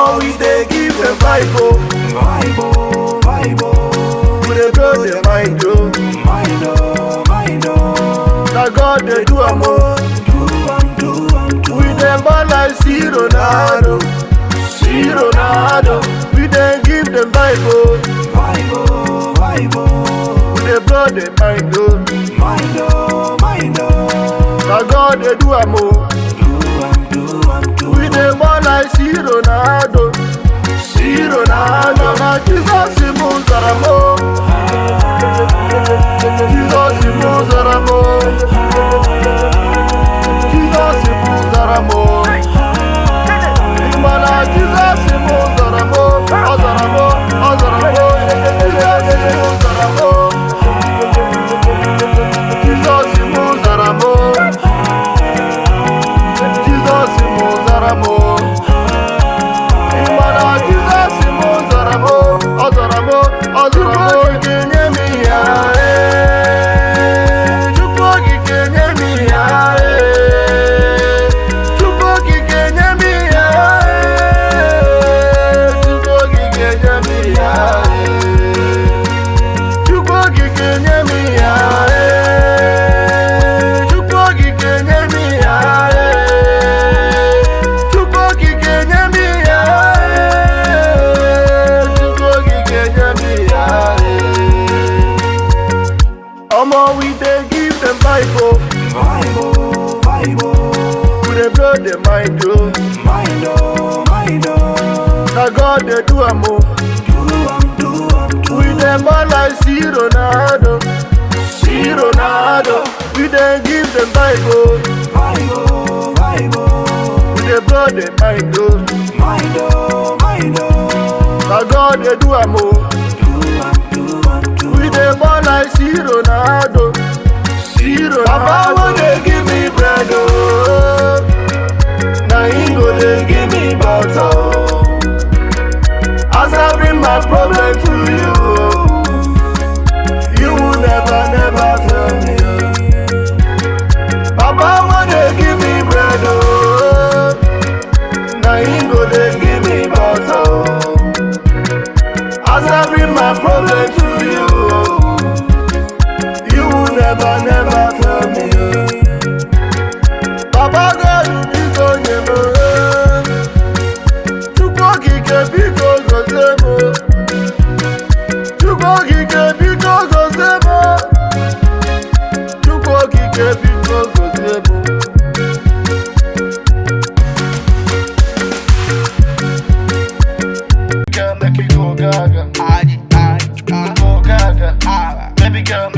Omo, we dey give them vibe, oh. Vibe, oh, vibe, oh. We dey blow the mind, oh. Mind, oh, mind, oh. Na God dey do am, oh. We dey ball like see Ronaldo, see Ronaldo. We dey give them vibe, oh. Vibe, oh, vibe, oh. We dey blow the mind, oh. Mind, oh, mind, oh. Na God dey do am, oh. We dey ball like see Ronaldo, see Ronaldo. Na Jesus moves am, oh. Jesus moves am, oh. Jesus moves am, oh. Imana Jesus moves am, oh. Ozaramo, Ozaramo. Jesus moves am, oh. Jesus moves am, oh. Jesus moves am, oh. Imana Jesus moves am, oh. Ozaramo, Ozaramo. Kenye mi ya, Chukwuoki kenye mi ya, Chukwuoki kenye mi ya, Chukwuoki kenye mi ya, Chukwuoki kenye mi ya, Chukwuoki kenye mi ya, Chukwuoki kenye mi ya, Chukwuoki kenye mi ya. Omo, we dey give them vibe, oh. Vibe, oh, vibe, oh. We dey blow the mind, oh. Mind, oh, mind, oh. Na God dey do am, oh. We dey ball like see Ronaldo, see Ronaldo. We dey give them vibe, oh. Vibe, oh, vibe, oh. We dey blow the mind, oh. Mind, oh, mind, oh. Na God dey do am, oh. We dey ball like see Ronaldo, see Ronaldo. Papa wey dey give me bread, oh. Na him go dey give me butter, oh. As I bring my problem to you, oh, you will never, never fail me, oh. Papa wey dey give me bread, oh. Na him go dey give me butter, oh. As I bring my problem to you, oh, you will never, never fail me, oh. Papa God, you go never. Chukwuoki biko gozemo, Chukwuoki biko gozemo, Chukwuoki biko gozemo. Girl, make you go gaga. Go gaga. Baby girl,